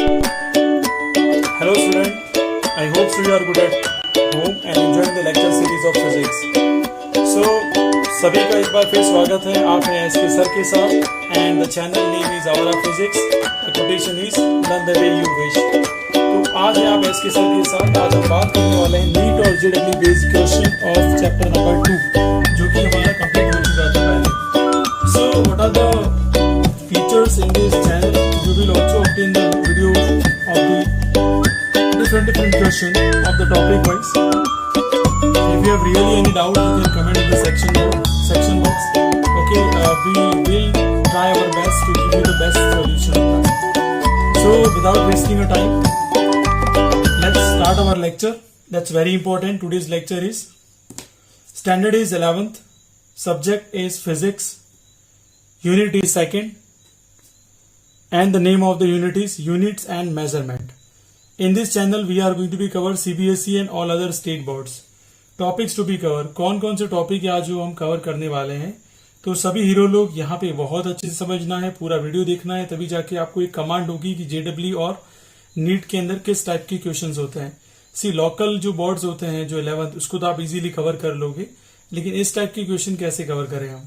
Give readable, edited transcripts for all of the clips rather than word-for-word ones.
Hello student, I hope so you are good at home and enjoying the lecture series of physics. So सभी का एक बार फिर स्वागत है, आप हैं एस के सर के साथ and the channel name is our physics, the quotation is learn the way you wish. तो आज है आप एस के सर के साथ, आज हम बात करने वाले हैं नीट और JW based question of chapter number 2 जो कि हमारा कंप्लीट हो चुका था पहले। So what are the features in this channel, you will also obtain the video of the different question of the topic wise. If you have really any doubt, you can comment in the section box. Okay, we will try our best to give you the best solution. So without wasting your time, let's start our lecture. That's very important. Today's lecture is standard is 11th, subject is physics, unit is second, and the name of the unit is units and measurement. In this channel we are going to be cover CBSE and all other state boards. Topics to be cover, कौन कौन से topic आज जो हम cover करने वाले हैं, तो सभी हीरो लोग यहाँ पे बहुत अच्छे से समझना है, पूरा वीडियो देखना है, तभी जाके आपको एक कमांड होगी कि जेडब्ल्यू और नीट के अंदर किस टाइप के क्वेश्चंस होते हैं। सी लोकल जो बोर्ड्स होते हैं जो 11th, उसको तो आप इजीली कवर कर लोगे, लेकिन इस टाइप के क्वेश्चन कैसे कवर करें हम।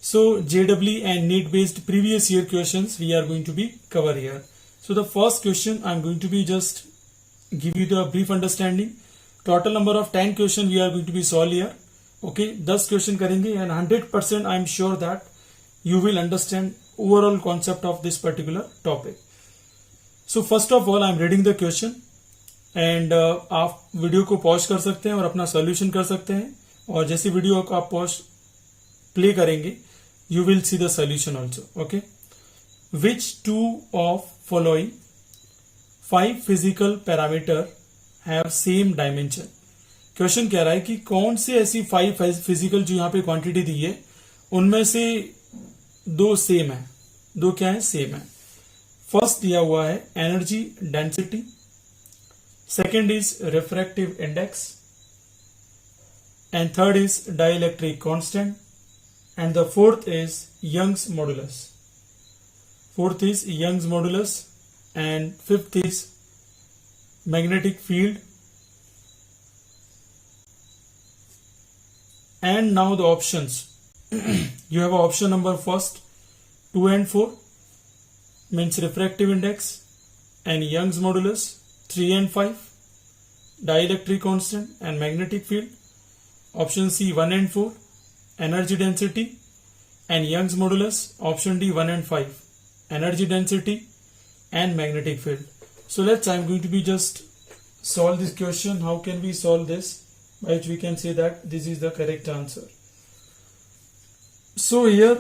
So JEE and NEET based previous year questions we are going to be cover here. So the first question I am going to be just give you the brief understanding. Total number of 10 question we are going to be solve here. Okay, 10 question करेंगे and 100% I am sure that you will understand overall concept of this particular topic. So first of all I am reading the question and आप video को pause कर सकते हैं और अपना solution कर सकते हैं, और जैसे वीडियो को आप पॉज प्ले करेंगे you will see the solution also. Okay, which two of following 5 physical parameter have same dimension? Question कह रहा है कि कौन से ऐसी 5 फिजिकल जो यहाँ पे क्वांटिटी दी है उनमें से दो सेम है, दो क्या है, सेम है। फर्स्ट दिया हुआ है energy density, second is refractive index, and third is dielectric constant, and the fourth is Young's modulus. Fourth is Young's modulus and fifth is magnetic field. And now the options. You have option number first 2 and 4 means refractive index and Young's modulus, 3 and 5 dielectric constant and magnetic field. Option C 1 and 4 energy density and Young's modulus. Option D 1 and 5 energy density and magnetic field. So I'm going to be just solve this question. How can we solve this by which we can say that this is the correct answer? So here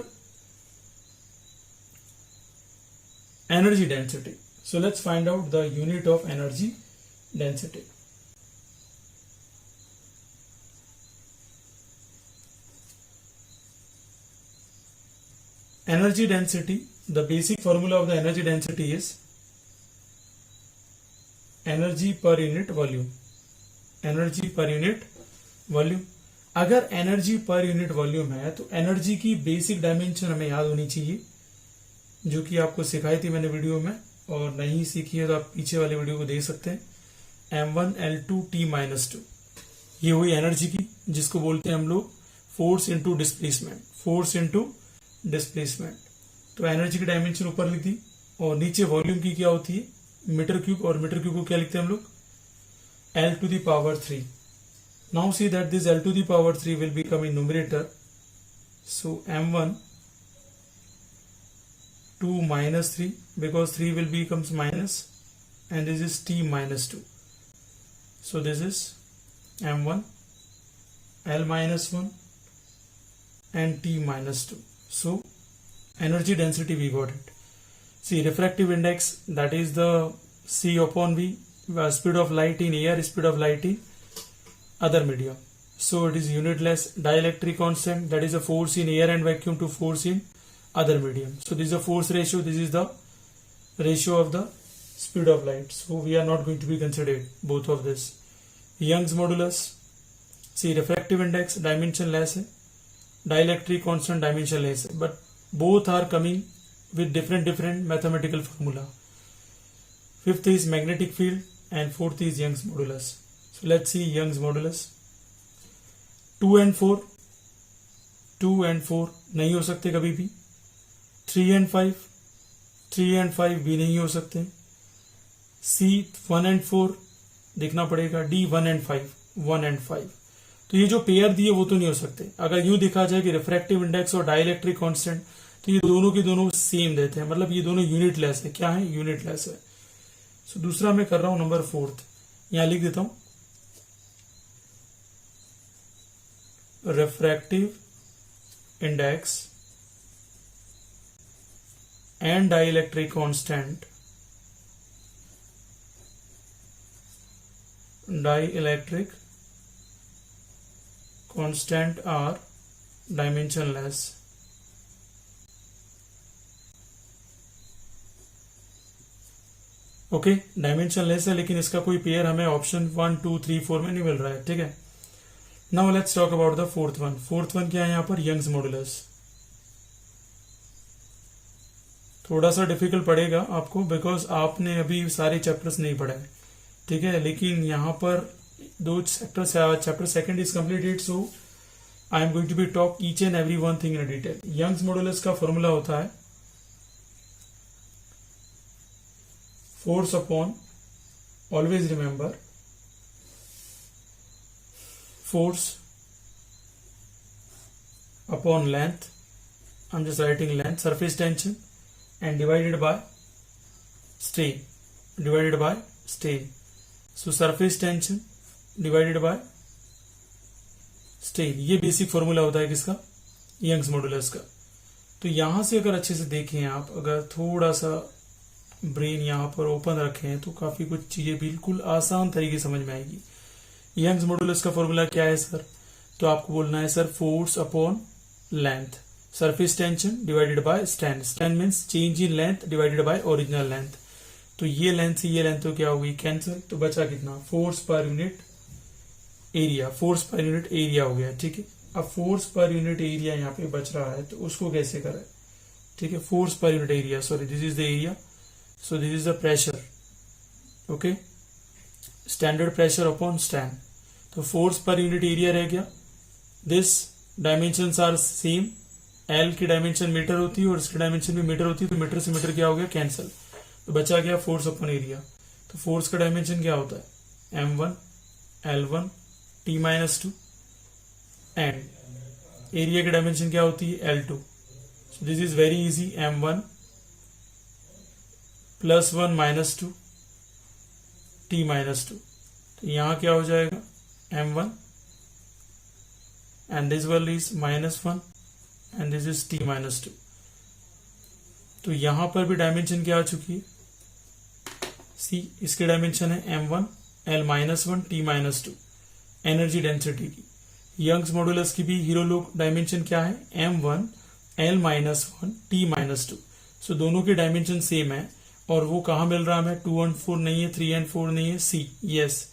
energy density. So let's find out the unit of energy density. Energy density, the basic formula of the energy density is energy per unit volume. Energy per unit volume. अगर energy per unit volume है तो energy की basic dimension हमें याद होनी चाहिए, जो कि आपको सिखाई थी मैंने वीडियो में, और नहीं सीखी है तो आप पीछे वाले वीडियो को देख सकते हैं। M1 L2 T-2 ये हुई एनर्जी की, जिसको बोलते हैं हम लोग force into displacement, force into displacement. तो एनर्जी की डायमेंशन ऊपर लिख दी, और नीचे वॉल्यूम की क्या होती है, मीटर क्यूब, और मीटर क्यूब को क्या लिखते हैं हम लोग, L⁻3। Now see that this L⁻3 will become in numerator, so M1 2 minus 3 because 3 will becomes minus and this is T-2. So this is M1 L-1 and T-2. So energy density we got it. See, refractive index, that is the C upon V, speed of light in air, speed of light in other medium. So it is unitless. Dielectric constant, that is the force in air and vacuum to force in other medium. So this is the force ratio, this is the ratio of the speed of light. So we are not going to be considered both of this. Young's modulus, see, refractive index dimensionless है, dielectric constant dimensionless है, but both are coming with different mathematical formula. fifth is magnetic field, and fourth is Young's modulus. So let's see Young's modulus. 2 and 4 नहीं हो सकते कभी भी. 3 and 5 भी नहीं हो सकते. C 1 and 4 देखना पड़ेगा. D 1 and 5. तो ये जो पेयर दिए वो तो नहीं हो सकते. अगर यूं देखा जाए कि रिफ्रैक्टिव इंडेक्स और डाइलेक्ट्रिक कांस्टेंट, तो ये दोनों के दोनों सेम देते हैं, मतलब ये दोनों यूनिटलेस है. क्या है? यूनिटलेस है. सो दूसरा मैं कर रहा हूं नंबर 4. यहां लिख देता हूं refractive index and dielectric constant are dimensionless. Okay, dimensionless है, लेकिन इसका कोई पेयर हमें ऑप्शन 1 2 3 4 में नहीं मिल रहा है. ठीक है. Now let's talk about the fourth one. क्या है यहाँ पर? Young's modulus. थोड़ा सा डिफिकल्ट पड़ेगा आपको, बिकॉज आपने अभी सारे चैप्टर्स नहीं पढ़े. ठीक है, लेकिन यहाँ पर दो chapter second is completed, so I am going to be talk each and every one thing in detail. Young's modulus का फॉर्मूला होता है force upon, always remember, force upon length, I'm just writing length, surface tension, and divided by strain. So surface tension divided by strain, ये basic formula होता है किसका? Young's modulus का. तो यहां से अगर अच्छे से देखें आप, अगर थोड़ा सा ब्रेन यहाँ पर ओपन रखें, तो काफी कुछ चीजें बिल्कुल आसान तरीके से समझ में आएगी. यंग्स मॉडुलस का फॉर्मूला क्या है सर? तो आपको बोलना है sir force upon length, surface tension divided by strain. Strain means change in length divided by original length. तो ये लेंथ से ये लेंथ तो क्या होगी? कैंसिल. तो बचा कितना? फोर्स पर यूनिट एरिया हो गया. ठीक है. अब फोर्स पर यूनिट एरिया यहाँ पे बच रहा है, तो उसको कैसे करें? ठीक है, फोर्स पर unit area, sorry this is the area, so this is the pressure. okay, standard pressure upon strain. तो फोर्स पर यूनिट एरिया रह गया. This dimensions are same. L की डायमेंशन मीटर होती है और इसकी डायमेंशन भी मीटर होती है, तो मीटर से मीटर क्या हो गया? कैंसिल. तो बचा गया फोर्स अपॉन एरिया. तो फोर्स का डायमेंशन क्या होता है? m1 l1 t-2, and area की डायमेंशन क्या होती है? l2. So this is very easy. m1 +1 -2 t-2. तो यहां क्या हो जाएगा? m1 and this one is -1 and this is t-2. तो यहां पर भी डायमेंशन क्या आ चुकी है? सी, इसकी डायमेंशन है m1 l-1 t-2, energy density की. यंग्स मॉडुलस की भी हीरो लोग डायमेंशन क्या है? m1 l-1 t-2. सो दोनों की डायमेंशन सेम है, और वो कहां मिल रहा है हमें? 2 and 4 नहीं है, 3 and 4 नहीं है. C, yes,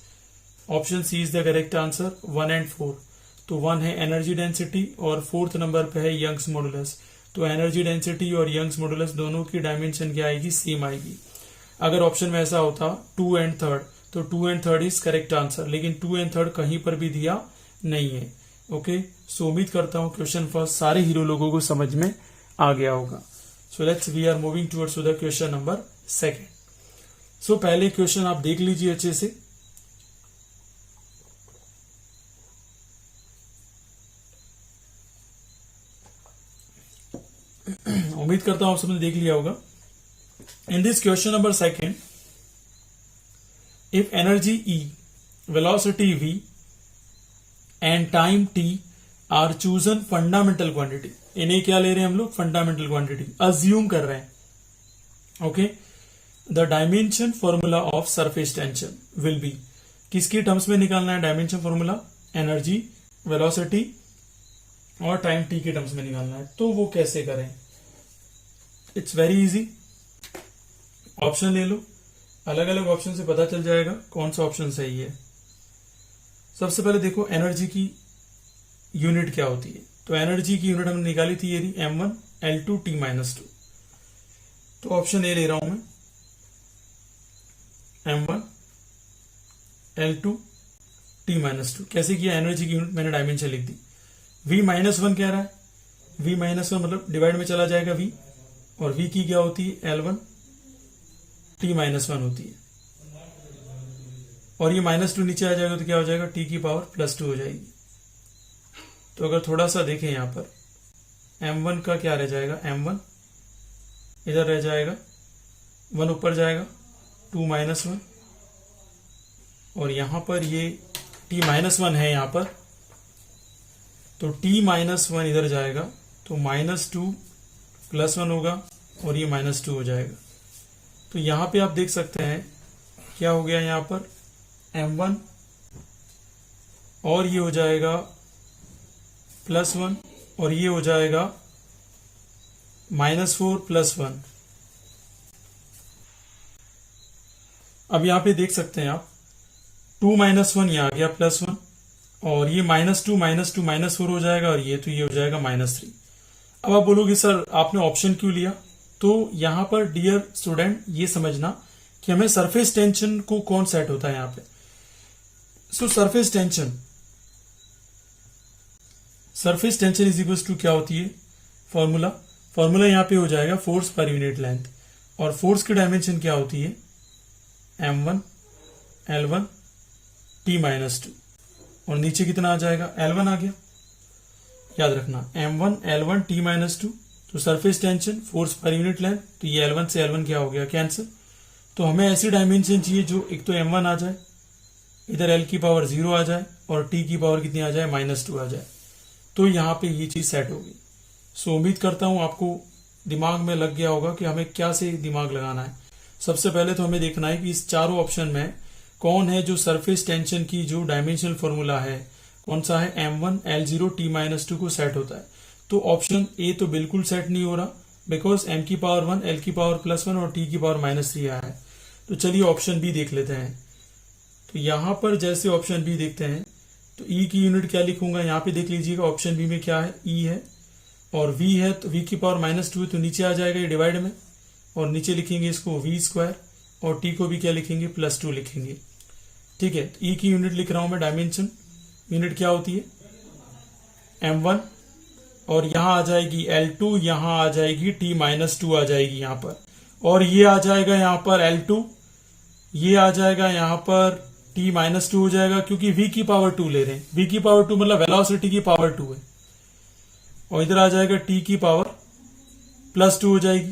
option C is the correct answer. 1 and 4. तो 1 है एनर्जी डेंसिटी और फोर्थ नंबर पे है यंग्स मॉडुलस. तो एनर्जी डेंसिटी और यंग्स मॉडुलस दोनों की डायमेंशन क्या आएगी? सेम आएगी. अगर ऑप्शन में ऐसा होता 2 and 3, तो 2 and 3 इज करेक्ट आंसर, लेकिन 2 and 3 कहीं पर भी दिया नहीं है. ओके, सो उम्मीद करता हूं क्वेश्चन फर्स्ट सारे हीरो लोगों को समझ में आ गया होगा. So let's we are moving towards the question number second. So पहले क्वेश्चन आप देख लीजिए अच्छे से. उम्मीद करता हूं आप सबने देख लिया होगा. In this question number second, if energy E, velocity V and time T are chosen fundamental quantity. इन्हें क्या ले रहे हैं हम लोग? फंडामेंटल क्वांटिटी अज्यूम कर रहे हैं. Okay, the dimension formula of surface tension will be. किसकी टर्म्स में निकालना है डायमेंशन फॉर्मूला? एनर्जी, वेलोसिटी और टाइम टी के टर्म्स में निकालना है. तो वो कैसे करें? It's very easy. ऑप्शन ले लो, अलग अलग ऑप्शन से पता चल जाएगा कौन सा ऑप्शन सही है. सबसे पहले देखो एनर्जी की यूनिट क्या होती है. तो एनर्जी की यूनिट हमने निकाली थी ये m1 l2 t-2. तो ऑप्शन ए ले रहा हूं मैं. M1 L2 T-2। कैसे किया, एनर्जी की यूनिट मैंने डायमेंशन लिख दी। V-1 कह रहा है, V-1 मतलब डिवाइड में चला जाएगा V, और V की क्या होती है L1 T-1 होती है, और ये -2 नीचे आ जाएगा तो क्या हो जाएगा T की पावर +2 हो जाएगी। तो अगर थोड़ा सा देखें यहां पर M1 का क्या रह जाएगा, M1 इधर रह जाएगा, 1 ऊपर जाएगा, 2-1, और यहां पर ये T-1 है यहां पर, तो T-1 इधर जाएगा तो -2 +1 होगा, और ये -2 हो जाएगा। तो यहां पे आप देख सकते हैं क्या हो गया, यहां पर M1 और ये हो जाएगा +1, और ये हो जाएगा -4 +1। अब यहां पे देख सकते हैं आप 2-1 ये आ गया +1, और ये -2 -4 हो जाएगा, और ये तो ये हो जाएगा -3। अब आप बोलोगे सर आपने ऑप्शन क्यों लिया, तो यहां पर डियर स्टूडेंट ये समझना कि हमें सरफेस टेंशन को कौन सेट होता है यहां पे। So surface tension is equal to क्या होती है, फॉर्मूला यहां पे हो जाएगा फोर्स पर यूनिट लेंथ, और फोर्स की डायमेंशन क्या होती है M1 L1 T-2, और नीचे कितना आ जाएगा L1 आ गया, याद रखना M1 L1 T-2, तो सरफेस टेंशन फोर्स पर यूनिट लेंथ, तो ये L1 से L1 क्या हो गया कैंसिल। तो हमें ऐसी डायमेंशन चाहिए जो एक तो M1 आ जाए, इधर L की पावर 0 आ जाए, और T की पावर कितनी आ जाए -2 आ जाए, तो यहां पे ये चीज सेट होगी। सो उम्मीद करता हूं आपको दिमाग में लग गया होगा कि हमें क्या से दिमाग लगाना है। सबसे पहले तो हमें देखना है कि इस चारों ऑप्शन में कौन है जो सरफेस टेंशन की जो डायमेंशनल फॉर्मूला है कौन सा है, M1 L0 T-2 को सेट होता है। तो ऑप्शन ए तो बिल्कुल सेट नहीं हो रहा, बिकॉज M की पावर 1 L की पावर +1 और T की पावर -3 आया है। तो चलिए ऑप्शन बी देख लेते हैं। तो यहां पर जैसे ऑप्शन बी देखते हैं तो ई की यूनिट क्या लिखूंगा, यहां पे देख लीजिएगा ऑप्शन बी में क्या है, ई है और वी है, तो वी की पावर -2 है तो नीचे आ जाएगा ये डिवाइड में, और नीचे लिखेंगे इसको v², और टी को भी क्या लिखेंगे +2 लिखेंगे। ठीक है, ई की यूनिट लिख रहा हूं मैं, डायमेंशन यूनिट क्या होती है M1, और यहां आ जाएगी L2, यहां आ जाएगी T-2 आ जाएगी यहां पर, और ये आ जाएगा यहां पर L2, ये आ जाएगा यहां पर T-2 हो जाएगा, क्योंकि v की पावर 2 ले रहे हैं, v की पावर 2 मतलब वेलोसिटी की पावर 2 है, और इधर आ जाएगा T की पावर +2 हो जाएगी।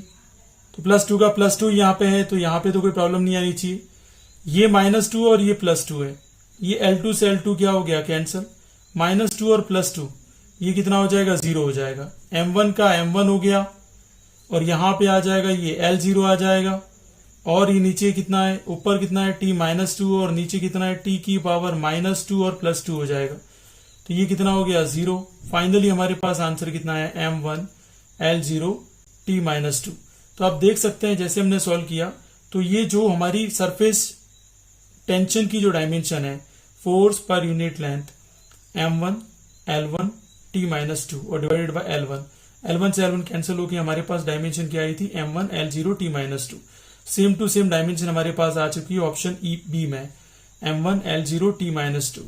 तो +2 का +2 यहां पे है, तो यहां पे तो कोई प्रॉब्लम नहीं आनी चाहिए। ये -2 और ये +2 है, ये L2 से L2 क्या हो गया कैंसिल, -2 और +2 ये कितना हो जाएगा 0 हो जाएगा। M1 का M1 हो गया, और यहां पे आ जाएगा ये L0 आ जाएगा, और ये नीचे कितना है, ऊपर कितना है T-2 और नीचे कितना है T की पावर -2 और +2 हो जाएगा, तो ये कितना हो गया 0। फाइनली हमारे पास आंसर कितना है M1 L0 T-2। तो आप देख सकते हैं जैसे हमने सॉल्व किया, तो ये जो हमारी सरफेस टेंशन की जो डायमेंशन है फोर्स पर unit length M1 L1 T-2 और डिवाइडेड बाय L1 से L1 कैंसिल होकर हमारे पास डायमेंशन क्या आई थी M1 L0 T-2। Same to same dimension हमारे पास आ चुकी है ऑप्शन ई बी में, M1 L0 T-2।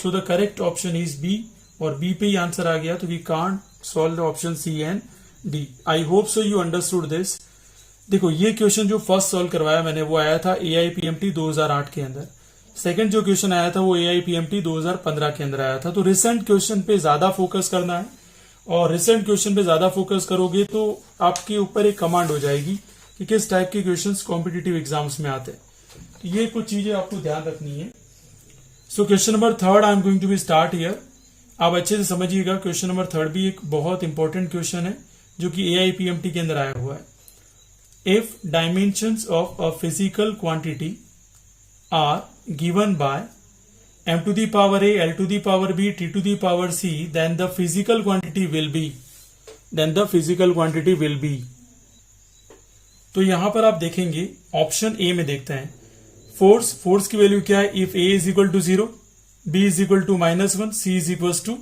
So the correct option is B, और बी पे ही आंसर आ गया, तो we can't solve the option C and D. I hope so you understood this. देखो ये क्वेश्चन जो फर्स्ट सॉल्व करवाया मैंने वो आया था AIPMT 2008 के अंदर, सेकंड जो क्वेश्चन आया था वो AIPMT 2015 के अंदर आया था। तो रिसेंट क्वेश्चन पे ज्यादा फोकस करना है, और रिसेंट क्वेश्चन पे ज्यादा फोकस करोगे तो आपके ऊपर एक कमांड हो जाएगी कि किस टाइप के क्वेश्चंस कॉम्पिटिटिव एग्जाम्स में आते हैं। तो ये कुछ चीजें आपको ध्यान रखनी है। So question number 3 I am going to be start here. आप अच्छे से समझिएगा, क्वेश्चन नंबर 3 भी एक बहुत इंपॉर्टेंट क्वेश्चन है जो कि AIPMT के अंदर आया हुआ है। If dimensions of a physical quantity are given by m to the power a, l to the power b, t to the power c, then the physical quantity will be। तो यहां पर आप देखेंगे ऑप्शन ए में देखते हैं force की value क्या है, if a is equal to 0, b is equal to -1, c is equals to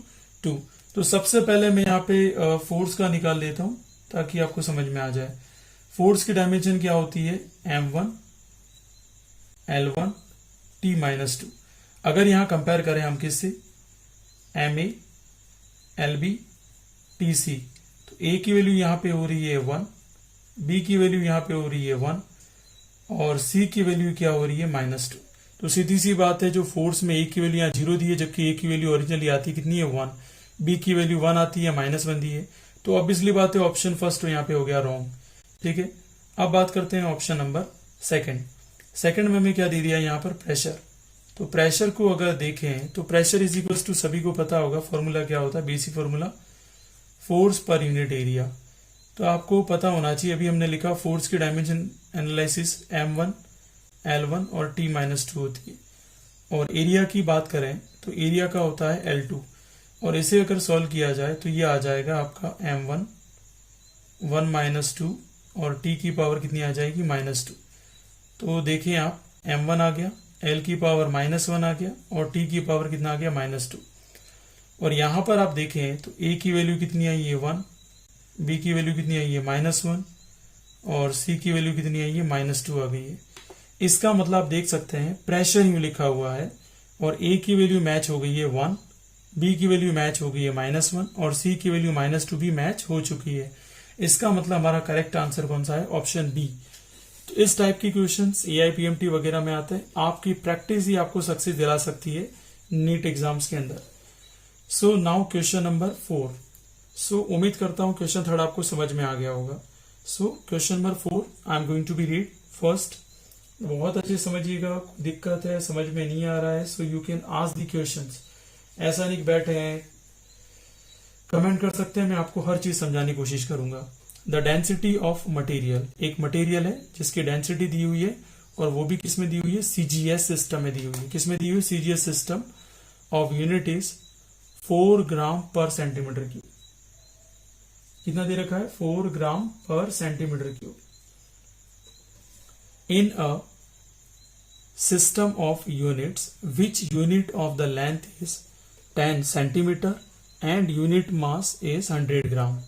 2। तो सबसे पहले मैं यहाँ पे फोर्स का निकाल लेता हूं ताकि आपको समझ में आ जाए। फोर्स की डायमेंशन क्या होती है M1 L1 T-2। अगर यहां कंपेयर करें हम किससे, MA LB TC, तो A की वैल्यू यहां पे हो रही है 1, B की वैल्यू यहां पे हो रही है 1 और C की वैल्यू क्या हो रही है -2। तो सीधी सी बात है, जो फोर्स में A की वैल्यू यहाँ 0 दी है, जबकि A की वैल्यू ओरिजिनली आती कितनी है 1, B की वैल्यू 1 आती है, -1 दी है, तो ऑब्वियसली बात है ऑप्शन फर्स्ट यहाँ पे हो गया रॉन्ग। ठीक है, अब बात करते हैं ऑप्शन नंबर सेकंड में हमें क्या दे दिया यहाँ पर, प्रेशर। तो प्रेशर को अगर देखें तो प्रेशर इज इक्वल टू, सभी को पता होगा फॉर्मूला क्या होता है, बेसिक फॉर्मूला, फोर्स पर यूनिट एरिया। तो आपको पता होना चाहिए, अभी हमने लिखा फोर्स की डायमेंशन एनालिसिस M1 L1 और T-2 होती है, और एरिया की बात करें तो एरिया का होता है L2, और इसे अगर सॉल्व किया जाए तो ये आ जाएगा आपका M1 1 - 2 और T की पावर कितनी आ जाएगी -2। तो देखिए आप, M1 आ गया, L की पावर -1 आ गया और T की पावर कितना आ गया -2। और यहां पर आप देखें तो A की वैल्यू कितनी आई है 1, B की वैल्यू कितनी आई है -1 और C की वैल्यू कितनी आई है -2 आ गई है। इसका मतलब आप देख सकते हैं प्रेशर यूं लिखा हुआ है और A की वैल्यू मैच हो गई है 1, B की वैल्यू मैच हो गई है -1 और C की वैल्यू -2 भी मैच हो चुकी है। इसका मतलब हमारा करेक्ट आंसर कौन सा है, ऑप्शन बी। तो इस टाइप की क्वेश्चंस AIPMT वगैरह में आते हैं, आपकी प्रैक्टिस ही आपको सक्सेस दिला सकती है नीट एग्जाम्स के अंदर। So now question number 4। सो उम्मीद करता हूं क्वेश्चन थर्ड आपको समझ में आ गया होगा। So question number 4 I am going to be read first. बहुत अच्छे समझिएगा, दिक्कत है, समझ में नहीं आ रहा है, so you can ask the questions. ऐसा नहीं बैठे हैं, कमेंट कर सकते हैं, मैं आपको हर चीज समझाने की कोशिश करूंगा। द डेंसिटी ऑफ मटेरियल, एक मटेरियल है जिसकी डेंसिटी दी हुई है और वो भी किस में दी हुई है, CGS सिस्टम में दी हुई है। किस में दी हुई है, CGS system of unit is 4 ग्राम पर सेंटीमीटर क्यूब। कितना दे रखा है, 4 ग्राम पर centimetre cube. In a system of units which unit of the length is 10 centimeter and unit mass is 100 ग्राम।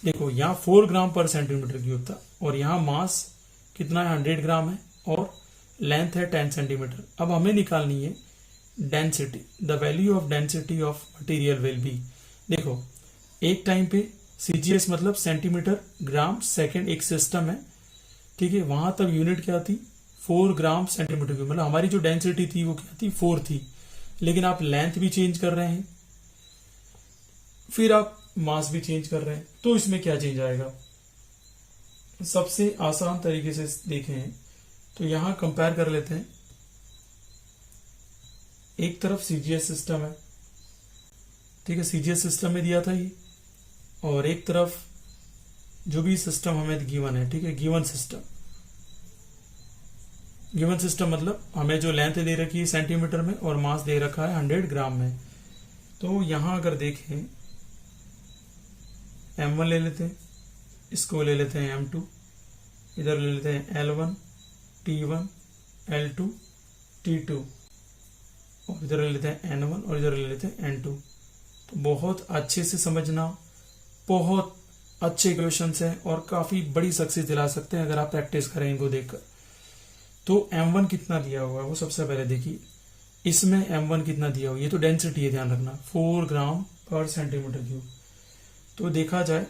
देखो यहाँ 4 ग्राम पर सेंटीमीटर क्यूब था और यहाँ मास कितना है, 100 ग्राम है और लेंथ है 10 सेंटीमीटर। अब हमें निकालनी है density, the value of density of material will be. देखो एक टाइम पे CGS मतलब सेंटीमीटर ग्राम सेकंड एक सिस्टम है, ठीक है, वहां तब यूनिट क्या थी, 4 ग्राम सेंटीमीटर क्यूब। मतलब हमारी जो डेंसिटी थी वो क्या थी, 4 थी, लेकिन आप लेंथ भी चेंज कर रहे हैं, फिर आप मास भी चेंज कर रहे हैं, तो इसमें क्या चेंज आएगा। सबसे आसान तरीके से देखें तो यहां कंपेयर कर लेते हैं। एक तरफ CGS सिस्टम है, ठीक है, CGS सिस्टम में दिया था ये, और एक तरफ जो भी सिस्टम हमें गिवन है, ठीक है, गिवन सिस्टम मतलब हमें जो लेंथ दे रखी है सेंटीमीटर में और मास दे रखा है 100 ग्राम में। तो यहां अगर देखें M1 ले लेते हैं, इसको ले लेते हैं M2, इधर ले लेते हैं L1 T1 L2 T2 और इधर ले लेते हैं N1 और इधर ले लेते हैं N2। तो बहुत अच्छे से समझना, बहुत अच्छे क्वेश्चंस हैं और काफी बड़ी सक्सेस दिला सकते हैं अगर आप प्रैक्टिस करें इनको देखकर। तो M1 कितना दिया हुआ है वो सबसे पहले देखिए, इसमें M1 कितना दिया हुआ है, ये तो डेंसिटी है, ध्यान रखना, 4 ग्राम पर सेंटीमीटर क्यूब। तो देखा जाए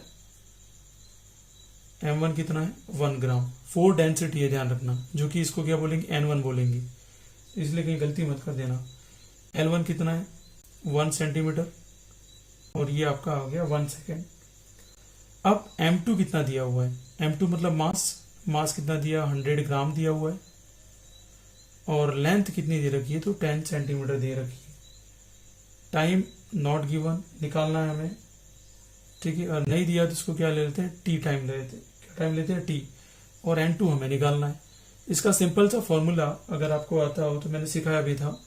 M1 कितना है, 1 ग्राम, 4 डेंसिटी है, ध्यान रखना, जो कि इसको क्या बोलेंगे, N1 बोलेंगे, इसलिए कहीं गलती मत कर देना। L1 कितना है, 1 सेंटीमीटर और ये आपका हो गया 1 सेकेंड। अब M2 कितना दिया हुआ है, M2 मतलब मास कितना दिया, 100 ग्राम दिया हुआ है और लेंथ कितनी दे रखी है, तो 10 सेंटीमीटर दे रखी है। टाइम नॉट गिवन, निकालना है हमें, ठीक है, और नहीं दिया तो इसको क्या ले लेते हैं, टी टाइम ले लेते हैं, क्या टाइम लेते हैं, टी, और N2 हमें निकालना है। इसका सिंपल सा फॉर्मूला अगर आपको आता हो तो मैंने सिखाया भी था,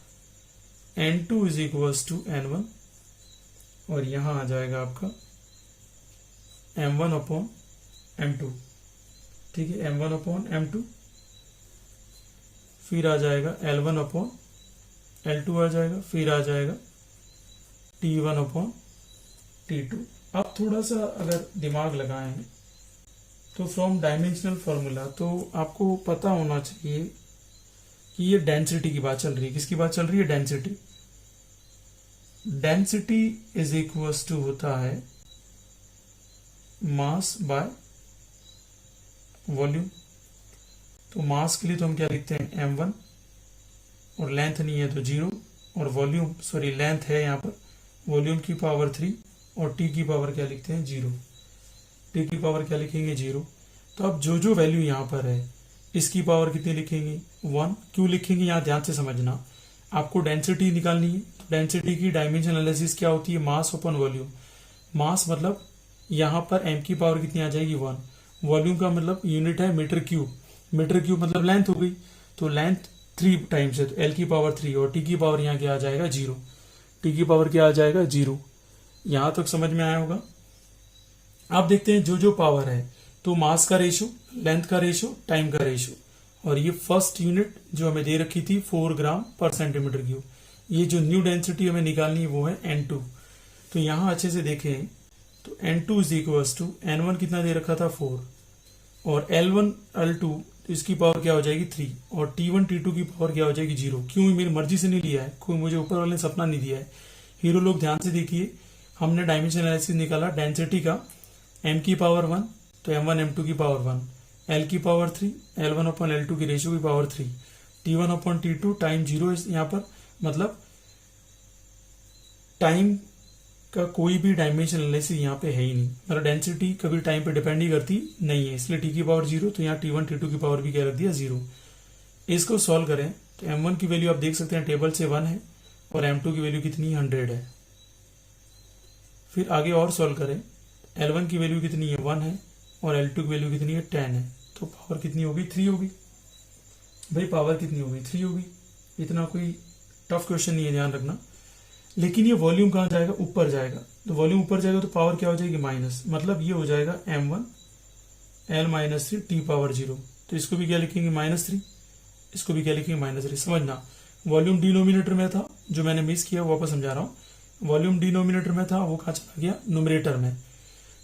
N2 is equals to N1 और यहां आ जाएगा आपका M1 अपॉन M2, ठीक है, M1 अपॉन M2, फिर आ जाएगा L1 अपॉन L2 आ जाएगा, फिर आ जाएगा T1 अपॉन T2। अब थोड़ा सा अगर दिमाग लगाएं तो फ्रॉम डायमेंशनल फॉर्मूला तो आपको पता होना चाहिए कि ये डेंसिटी की बात चल रही है। किसकी बात चल रही है? Density. Density is equals to होता है मास बाय वॉल्यूम। तो मास के लिए तो हम क्या लिखते हैं? m1, और लेंथ नहीं है तो 0, और वॉल्यूम लेंथ है यहाँ पर, वॉल्यूम की पावर 3, और t की पावर क्या लिखते हैं? 0। t की पावर क्या लिखेंगे? 0। तो अब जो जो वैल्यू यहाँ पर है इसकी पावर कितनी लिखेंगे? 1। क्यों लिखेंगे? यहाँ ध्यान से समझना, आपको डेंसिटी निकालनी है। तो डेंसिटी की डायमेंशन एनालिसिस क्या होती है? मास अपन वॉल्यूम। मास मतलब यहाँ पर m की पावर कितनी आ जाएगी? 1। वॉल्यूम का मतलब यूनिट है मीटर क्यूब। मीटर क्यूब मतलब लेंथ हो गई, तो लेंथ 3 टाइम्स है, तो l की पावर 3, और t की पावर यहाँ क्या आ जाएगा? 0। t की पावर क्या आ जाएगा? 0। यहां तक समझ में आया होगा। आप देखते हैं जो जो पावर है, तो मास का रेशो, लेंथ का रेशो, टाइम का रेशो, और ये फर्स्ट यूनिट जो हमें दे रखी थी 4 ग्राम पर सेंटीमीटर क्यूब। ये जो न्यू डेंसिटी हमें निकालनी है वो है n2। तो यहां अच्छे से देखें तो n2 is equals to n1 कितना दे रखा था? 4, और L1 L2 इसकी पावर क्या हो जाएगी? 3, और T1 T2 की पावर क्या हो जाएगी? 0। क्यों? मेरी मर्जी से नहीं लिया है, कोई मुझे ऊपर वाले ने सपना नहीं दिया है। हीरो लोग ध्यान से देखिए, हमने डायमेंशन एनालिसिस निकाला डेंसिटी का, m की पावर 1 तो m1 m2 की पावर 1, l की पावर 3, l1 अपॉन l2 की रेशियो की power 3, t1 upon t2 time 0 यहाँ पर, मतलब टाइम का कोई भी डायमेंशन एनालिसिस यहाँ पे है ही नहीं, मतलब डेंसिटी कभी टाइम पे डिपेंड ही करती नहीं है, इसलिए t की पावर 0, तो यहाँ t1 t2 की पावर भी क्या रख दिया? 0। इसको सॉल्व करें तो m1 की वैल्यू आप देख सकते हैं टेबल से 1 है, और m2 की वैल्यू कितनी? 100 है। फिर आगे और सॉल्व करें, L1 की वैल्यू कितनी है? 1 है, और L2 की वैल्यू कितनी है? 10 है। तो पावर कितनी होगी? 3 होगी। भाई पावर कितनी होगी? 3 होगी। इतना कोई टफ क्वेश्चन नहीं है, ध्यान रखना। लेकिन ये वॉल्यूम कहाँ जाएगा? ऊपर जाएगा। तो वॉल्यूम ऊपर जाएगा तो पावर क्या हो जाएगी? माइनस, मतलब ये हो जाएगा m1 L minus 3 t power 0। तो इसको भी क्या लिखेंगे? -3। इसको भी क्या लिखेंगे? -3। समझना, वॉल्यूम डिनोमिनेटर में था, जो मैंने मिस किया वापस समझा रहा हूँ। वॉल्यूम डिनोमिनेटर में था, वो कहाँ चला गया? न्यूमरेटर में।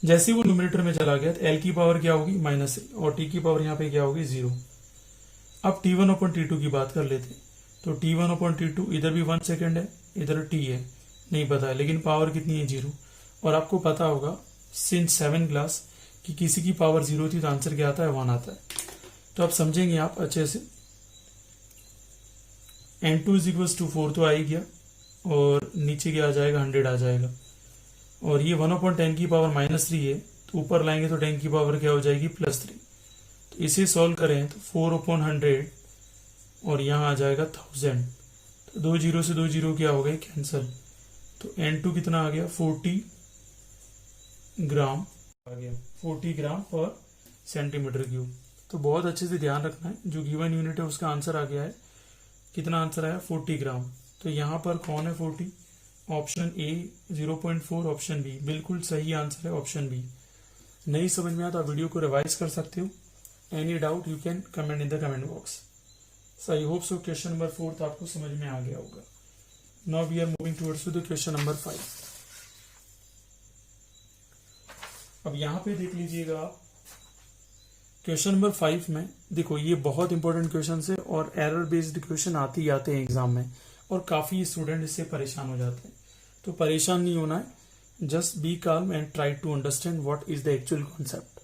जैसे वो न्यूमरेटर में चला गया तो L की पावर क्या होगी? -3, और t की पावर यहाँ पे क्या होगी? 0। अब T1 अपॉन T2 की बात कर लेते हैं। तो T1 अपॉन T2, इधर भी 1 सेकेंड है, इधर t है, नहीं पता है, लेकिन पावर कितनी है? 0। और आपको पता होगा सिंस 7 क्लास कि किसी की पावर 0 थी तो आंसर क्या आता है? 1 आता है। तो आप समझेंगे आप अच्छे से। n2 इज इक्वल टू 4 तो आ ही गया, और नीचे क्या आ जाएगा? 100 आ जाएगा, और ये 1/10 की पावर -3 है, तो ऊपर लाएंगे तो 10 की पावर क्या हो जाएगी? +3। तो इसे सॉल्व करें तो 4/100, और यहाँ आ जाएगा 1000। तो 2 जीरो से 2 जीरो क्या हो गए? कैंसल। तो n2 कितना आ गया? 40 ग्राम आ गया, 40 ग्राम पर सेंटीमीटर क्यूब। तो बहुत अच्छे से ध्यान रखना है, जो गिवन यूनिट है उसका आंसर आ गया है। कितना आंसर आया? 40 ग्राम। तो यहाँ पर कौन है 40? ऑप्शन ए 0.4, ऑप्शन बी बिल्कुल सही आंसर है, ऑप्शन बी। नहीं समझ में आता वीडियो को रिवाइज कर सकते हो। Any doubt you can comment in the comment box. So I hope so question number 4 आपको समझ में आ गया होगा। Now we are moving towards to the question number 5। अब यहाँ पे देख लीजिएगा आप, क्वेश्चन नंबर 5 में देखो, ये बहुत इंपॉर्टेंट क्वेश्चन है, और एरर बेस्ड क्वेश्चन आते ही आते हैं एग्जाम में, और काफी स्टूडेंट इससे परेशान हो जाते हैं। तो परेशान नहीं होना है, just be calm and try to understand what is the actual concept.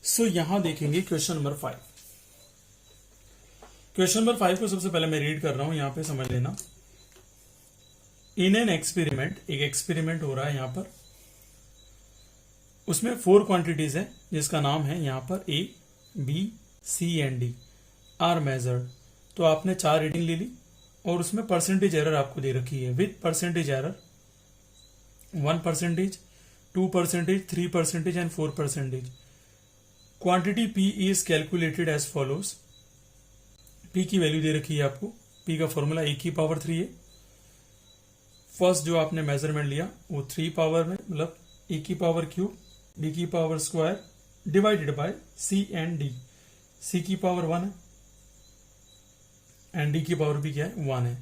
So यहां देखेंगे क्वेश्चन नंबर 5। क्वेश्चन नंबर 5 को सबसे पहले मैं रीड कर रहा हूं, यहां पे समझ लेना। इन एन एक्सपेरिमेंट, एक एक्सपेरिमेंट हो रहा है यहां पर, उसमें 4 क्वांटिटीज है, जिसका नाम है यहां पर A, B, C and D are measured. तो आपने 4 रीडिंग ले ली, और उसमें परसेंटेज एरर आपको दे रखी है, with percentage error 1%, 2%, 3% and 4%। Quantity P is calculated as follows. P की वैल्यू दे रखी है आपको, P का फॉर्मूला A की पावर 3 है। फर्स्ट जो आपने मेजरमेंट लिया वो 3 पावर में, मतलब A की पावर क्यूब, B की power square divided by C and D। C की पावर 1 है, एंड D की पावर भी क्या है? 1 है।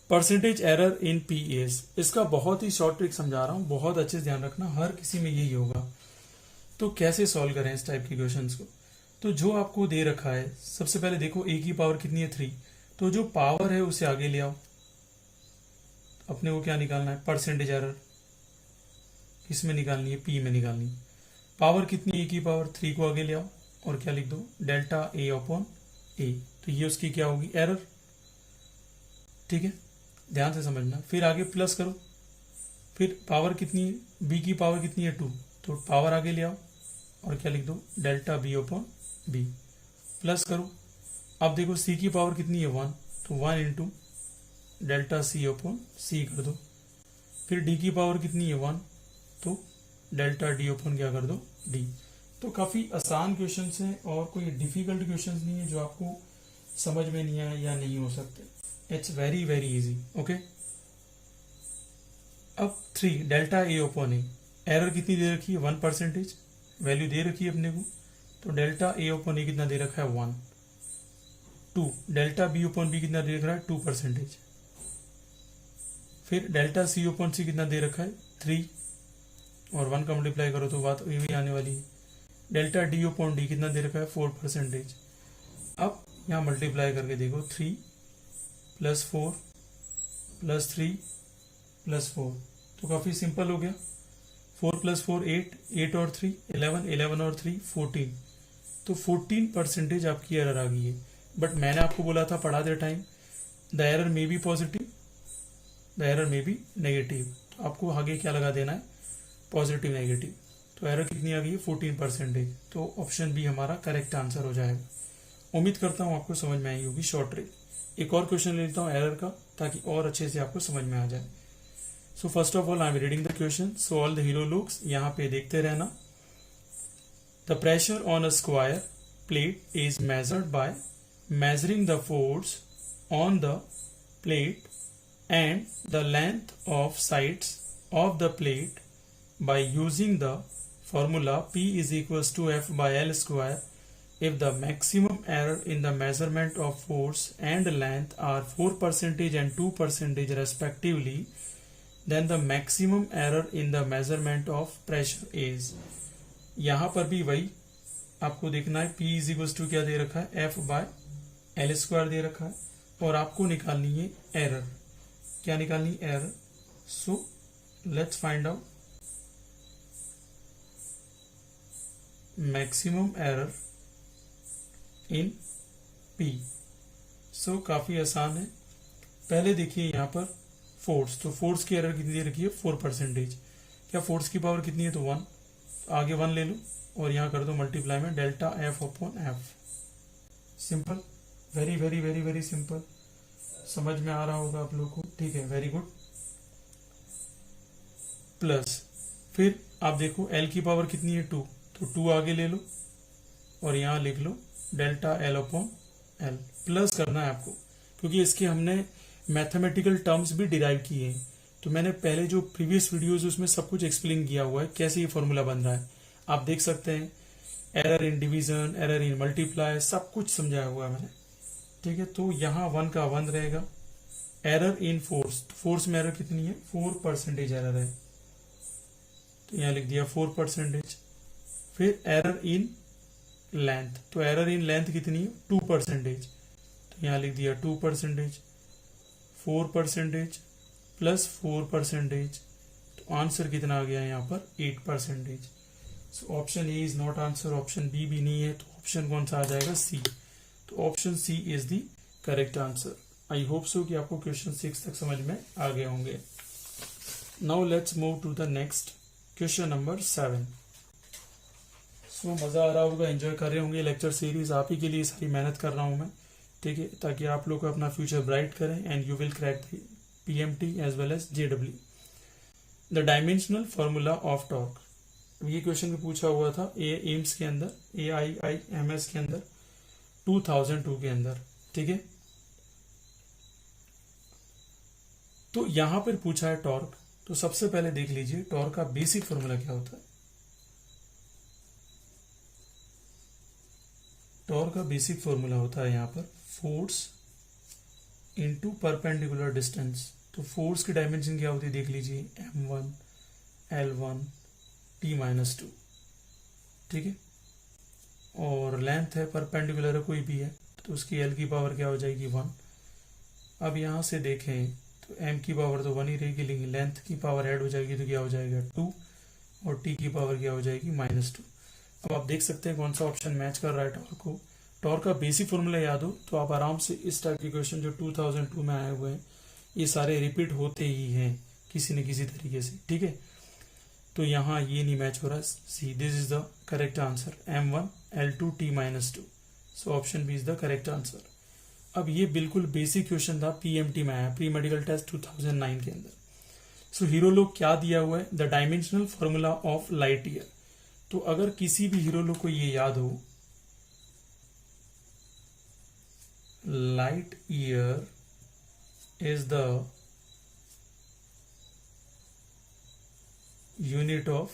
Percentage error in P is, इसका बहुत ही शॉर्ट ट्रिक समझा रहा हूं, बहुत अच्छे से ध्यान रखना, हर किसी में यही होगा। तो कैसे सॉल्व करें इस टाइप के क्वेश्चंस को? तो जो आपको दे रखा है, सबसे पहले देखो ए की पावर कितनी है 3, तो जो पावर है उसे आगे ले आओ। अपने को क्या निकालना है, परसेंटेज एरर किसमें निकालनी है, पी में निकालनी है। पावर कितनी, ए की पावर 3 को आगे ले आओ और क्या लिख दो, डेल्टा ए अपॉन ए, तो ये उसकी क्या होगी, एरर। ठीक है, ध्यान से समझना। फिर आगे प्लस करो, फिर पावर कितनी है, बी की पावर कितनी है 2, तो पावर आगे ले आओ और क्या लिख दो, delta B upon B, plus करो। अब देखो सी की पावर कितनी है 1, तो 1 इंटू डेल्टा सी अपॉन सी कर दो। फिर डी की पावर कितनी है 1, तो डेल्टा डी अपॉन क्या कर दो, डी। तो काफ़ी आसान क्वेश्चन हैं और कोई डिफिकल्ट क्वेश्चन नहीं है जो आपको समझ में नहीं आए या नहीं हो सकते। It's very very easy. Okay, अब 3 delta A upon A, error कितनी दे रखी है 1%, वैल्यू दे रखी है अपने को, तो डेल्टा ए अपॉन ए कितना दे रखा है 1। 2 डेल्टा बी अपॉन बी कितना दे रखा है 2%। फिर डेल्टा सी अपॉन सी कितना दे रखा है 3, और 1 का मल्टीप्लाई करो तो बात ये भी आने वाली है। डेल्टा डी अपॉन डी कितना दे रखा है 4%। अब यहाँ मल्टीप्लाई करके देखो, 3 + 4 + 3 + 4, तो काफ़ी सिंपल हो गया। 4 + 4 8, 8 और 3 11, 11 और 3 14, तो 14% आपकी एरर आ गई है। बट मैंने आपको बोला था पढ़ाते time, the error may be positive, the error may be negative, तो आपको आगे क्या लगा देना है, पॉजिटिव नेगेटिव। तो एरर कितनी आ गई है 14%, तो ऑप्शन बी हमारा करेक्ट आंसर हो जाएगा। उम्मीद करता हूँ आपको समझ में आई होगी शॉर्ट ट्रिक। एक और क्वेश्चन लेता हूँ एरर का, ताकि और अच्छे से आपको समझ में आ जाए। So first of all I am reading the question, so all the hero looks, यहाँ पे देखते रहना। The pressure on a square plate is measured by measuring the force on the plate and the length of sides of the plate by using the formula P is equals to F by L square. If the maximum error in the measurement of force and length are 4% and 2% respectively, then the maximum error in the measurement of pressure is. यहाँ पर भी वही आपको देखना है, P is equals to क्या दे रखा है, F by L स्क्वायर दे रखा है, और आपको निकालनी है एरर। क्या निकालनी है, error. So let's find out maximum error in P। सो काफी आसान है। पहले देखिए यहाँ पर फोर्स, तो फोर्स की एरर कितनी दे रखी है 4%। क्या फोर्स की पावर कितनी है, तो 1, तो आगे 1 ले लो और यहाँ कर दो मल्टीप्लाई में delta F upon F। Simple, very very very very simple. समझ में आ रहा होगा आप लोग को, ठीक है, वेरी गुड। प्लस फिर आप देखो L की पावर कितनी है 2, तो 2 आगे ले लो और यहाँ लिख लो delta L upon L। Plus करना है आपको, क्योंकि इसके हमने मैथमेटिकल टर्म्स भी डिराइव किए हैं। तो मैंने पहले जो प्रीवियस वीडियोज उसमें सब कुछ एक्सप्लेन किया हुआ है, कैसे ये फॉर्मूला बन रहा है, आप देख सकते हैं। Error in division, error in multiply, सब कुछ समझाया हुआ है मैंने, ठीक है। तो यहाँ 1 का 1 रहेगा। एरर इन फोर्स, फोर्स में एरर कितनी है 4% एरर है, तो यहाँ लिख दिया 4%। फिर एरर इन लेंथ, तो एरर इन लेंथ कितनी है 2%, तो यहाँ लिख दिया 2%। 4% प्लस 4%, तो आंसर कितना आ गया यहाँ पर 8%। So option A is not answer, option B भी नहीं है, तो ऑप्शन कौन सा आ जाएगा, सी। तो option C is the correct answer. I hope so कि आपको क्वेश्चन 6 तक समझ में आ गए होंगे। Now let's move to the next question number 7। So मजा आ रहा होगा, एंजॉय कर रहे होंगे लेक्चर सीरीज, आप ही के लिए सारी मेहनत कर रहा हूं मैं, ठीक है, ताकि आप लोग अपना फ्यूचर ब्राइट करें and you will crack the PMT as well as JW। The dimensional formula of torque, ये क्वेश्चन में पूछा हुआ था एम्स के अंदर, AIIMS के अंदर 2002 के अंदर, ठीक है। तो यहां पर पूछा है टॉर्क, तो सबसे पहले देख लीजिए टॉर्क का बेसिक फॉर्मूला क्या होता है। टॉर्क का बेसिक फॉर्मूला होता है यहाँ पर फोर्स इनटू परपेंडिकुलर डिस्टेंस। तो फोर्स की डायमेंशन क्या होती है देख लीजिए, M1 L1 T-2, ठीक है। और लेंथ है परपेंडिकुलर कोई भी है तो उसकी एल की पावर क्या हो जाएगी 1। अब यहाँ से देखें तो एम की पावर तो 1 ही रहेगी, लेकिन लेंथ की पावर ऐड हो जाएगी तो क्या हो जाएगा 2 और टी की पावर क्या हो जाएगी -2। अब आप देख सकते हैं कौन सा ऑप्शन मैच कर रहा है टॉर्क को। टॉर्क का बेसिक फॉर्मूला याद हो तो आप आराम से इस टाइप के क्वेश्चन जो 2002 में आए हुए हैं ये सारे रिपीट होते ही हैं किसी न किसी तरीके से, ठीक है। तो यहाँ ये नहीं मैच हो रहा, see this is the correct answer M1 L2 T -2। So option B is the correct answer. अब ये बिल्कुल बेसिक क्वेश्चन था, PMT में आया, प्री मेडिकल टेस्ट 2009 के अंदर। सो हीरो लोग क्या दिया हुआ है, the dimensional formula of light year. तो अगर किसी भी हीरो लोग को ये याद हो, light year is the unit of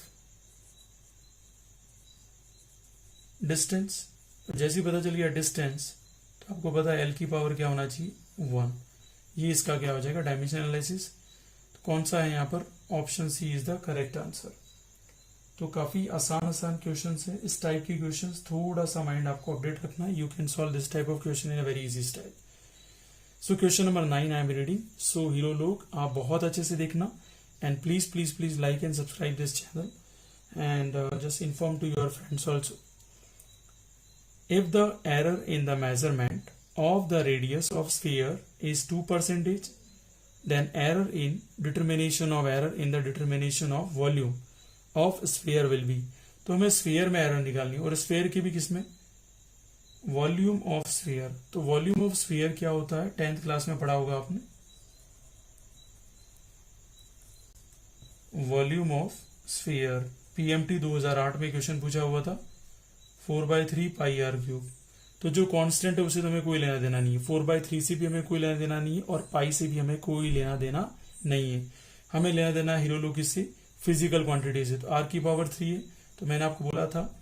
distance. जैसे ही पता चल गया डिस्टेंस तो आपको पता है एल की पावर क्या होना चाहिए 1। ये इसका क्या हो जाएगा डायमेंशन एनालिसिस। तो कौन सा है यहाँ पर, option C is the correct answer. तो काफी आसान क्वेश्चन है। इस टाइप के क्वेश्चन थोड़ा सा माइंड आपको अपडेट रखना है। You can solve this type of question in a very easy style. So question number 9 I am reading. So hero लोग आप बहुत अच्छे से देखना and please like and subscribe this channel and just inform to your friends also. If the error in the measurement of the radius of sphere is 2%, then error in the determination of volume of sphere will be। तो हमें sphere में error निकालनी है और sphere की भी किसमें, volume of sphere. तो वॉल्यूम ऑफ स्फीयर क्या होता है, 10th क्लास में पढ़ा होगा आपने। वॉल्यूम ऑफ स्फीयर PMT 2008 में क्वेश्चन पूछा हुआ था, 4/3 πr³। तो जो कांस्टेंट है उसे तो हमें कोई लेना देना नहीं है, 4/3 से भी हमें कोई लेना देना नहीं है और पाई से भी हमें कोई लेना देना नहीं है। हमें लेना देना हीरो लोग किससे, फिजिकल क्वांटिटी से। तो r की पावर 3 है तो मैंने आपको बोला था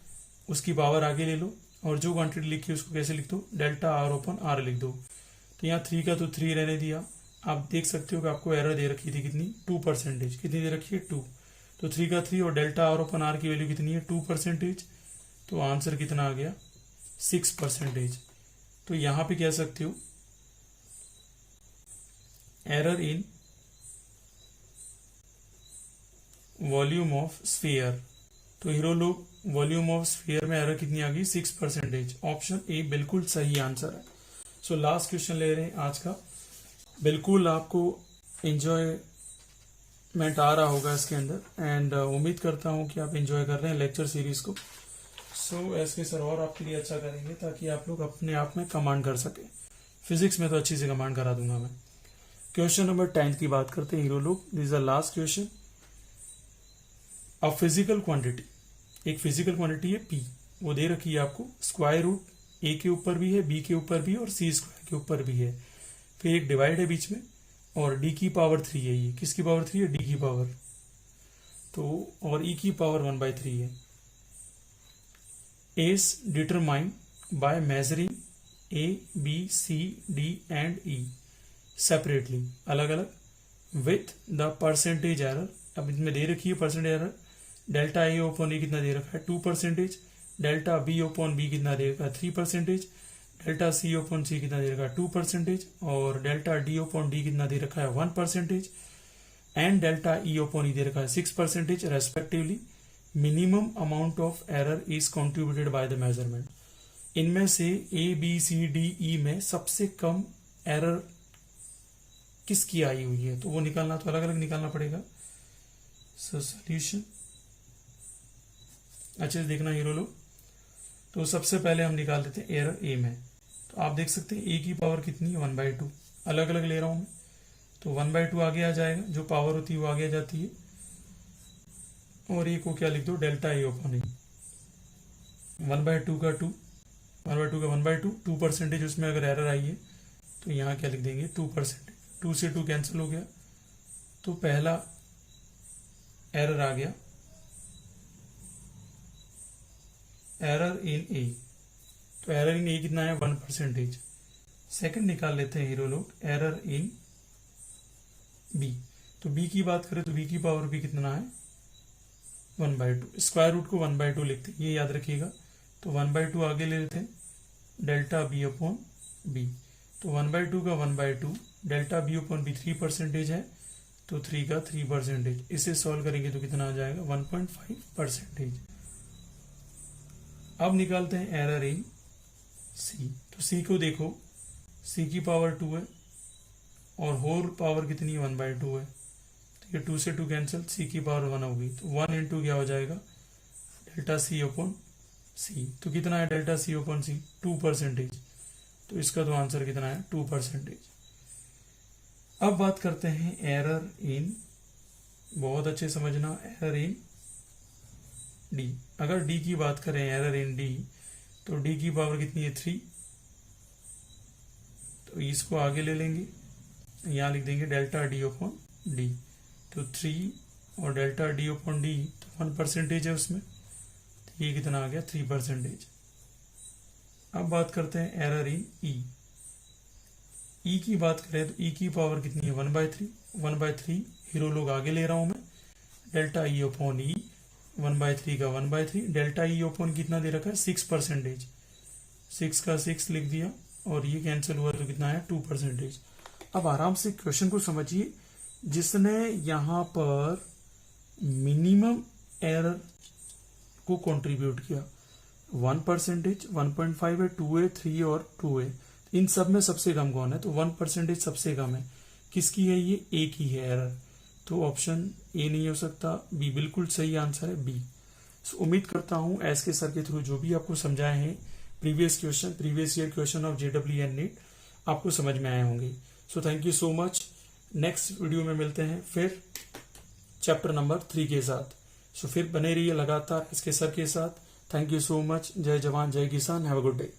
उसकी पावर आगे ले लो और जो क्वांटिटी लिखी है उसको कैसे लिख दो, डेल्टा r/r लिख दो। तो यहाँ 3 का तो 3 रहने दिया। आप देख सकते हो कि आपको एरर दे रखी थी कितनी, 2%। कितनी दे रखी है 2। तो 3 का 3 और डेल्टा r/r की वैल्यू कितनी है 2%। तो आंसर कितना आ गया 6%। तो यहां पे कह सकते हो error in volume of sphere. तो हीरो लोग वॉल्यूम ऑफ स्फीयर में एरर कितनी आ गई 6%। ऑप्शन ए बिल्कुल सही आंसर है। सो लास्ट क्वेश्चन ले रहे हैं आज का। बिल्कुल आपको एंजॉयमेंट आ रहा होगा इसके अंदर एंड उम्मीद करता हूं कि आप एंजॉय कर रहे हैं लेक्चर सीरीज को। सो एसके सर और आपके लिए अच्छा करेंगे ताकि आप लोग अपने आप में कमांड कर सके। फिजिक्स में तो अच्छी से कमांड करा दूंगा मैं। क्वेश्चन नंबर 10 की बात करते हैं हीरो लोग। This is the last question. A physical quantity, एक फिजिकल क्वांटिटी है P, वो दे रखी है आपको, स्क्वायर रूट A के ऊपर भी है, B के ऊपर भी है और C स्क्वायर के ऊपर भी है। फिर एक डिवाइड है बीच में और D की पावर 3 है। ये किसकी पावर 3 है, D की पावर। तो और E की पावर 1/3 है। is determined by measuring A, B, C, D and E separately, अलग अलग, with the percentage error। अब इसमें दे रखी है परसेंटेज एरर, डेल्टा A/A कितना दे रखा है 2%, डेल्टा B/B कितना दे रखा है 3%, डेल्टा C/C कितना दे रखा है 2% और डेल्टा D/D कितना दे रखा है 1% एंड डेल्टा E/E दे रखा है 6% respectively. Minimum amount of error is contributed by the measurement. इनमें से A, B, C, D, E में सबसे कम एरर किसकी आई हुई है, तो वो निकालना तो अलग अलग निकालना पड़ेगा। सो सॉल्यूशन अच्छे से देखना हीरो लोग। तो सबसे पहले हम निकाल देते हैं एरर A में। तो आप देख सकते हैं A की पावर कितनी है 1/2, अलग अलग ले रहा हूं मैं। तो 1/2 आगे आ जाएगा, जो पावर होती है वो आगे आ जाती है और ए को क्या लिख दो, डेल्टा A/A। 1/2 का 2, 1/2 का 1/2, 2% उसमें अगर एरर आई है तो यहाँ क्या लिख देंगे 2%। 2 से 2 कैंसिल हो गया तो पहला एरर आ गया, एरर इन ए। तो एरर इन ए कितना है 1%। सेकंड निकाल लेते हैं हीरो लोग, एरर इन बी। तो बी की बात करें तो बी की पावर भी कितना है 1/2। स्क्वायर रूट को 1/2 लिखते हैं, ये याद रखिएगा। तो 1/2 आगे ले लेते हैं, डेल्टा बी अपॉन बी। तो 1/2 का 1/2, डेल्टा बी अपॉन बी 3% है, तो 3 का 3%। इसे सॉल्व करेंगे तो कितना आ जाएगा 1.5%। अब निकालते हैं एरर इन सी। तो सी को देखो, सी की पावर 2 है और होल पावर कितनी 1/2 है, तो ये 2 से 2 कैंसिल, सी की पावर 1 होगी, तो 1 इंटू क्या हो जाएगा डेल्टा सी अपॉन सी। तो कितना है डेल्टा सी अपॉन सी 2%। तो इसका तो आंसर कितना है 2%। अब बात करते हैं एरर इन, बहुत अच्छे समझना, एरर इन डी। अगर डी की बात करें एरर इन डी, तो डी की पावर कितनी है 3, तो इसको आगे ले लेंगे, यहां लिख देंगे डेल्टा डी अपॉन डी। तो 3 और डेल्टा डी अपॉन डी, तो 1% है उसमें, तो ये कितना आ गया 3%। अब बात करते हैं एरर इन ई। ई की बात करें तो ई की पावर कितनी है 1/3 हीरो लोग आगे ले रहा हूं मैं, डेल्टा ई अपॉन ई 1/3 का 1/3, डेल्टा ई अपॉन कितना दे रखा है 6%, 6 का 6 लिख दिया और ये कैंसिल हुआ तो कितना है 2%। अब आराम से क्वेश्चन को समझिए, जिसने यहां पर मिनिमम एरर को कंट्रीब्यूट किया 1%, 1.5 है, 2 है, 3 और 2 है, इन सब में सबसे कम कौन है, तो 1% सबसे कम है। किसकी है ये, ए की है एरर, तो ऑप्शन ए नहीं हो सकता, बी बिल्कुल सही आंसर है बी। उम्मीद करता हूं एस के सर के थ्रू जो भी आपको समझाए हैं previous year question of JW and NEET आपको समझ में आए होंगे। So thank you so much. Next video में मिलते हैं फिर चैप्टर नंबर 3 के साथ। सो फिर बने रहिए लगातार इसके सर के साथ। Thank you so much. जय जवान जय किसान। Have a good day.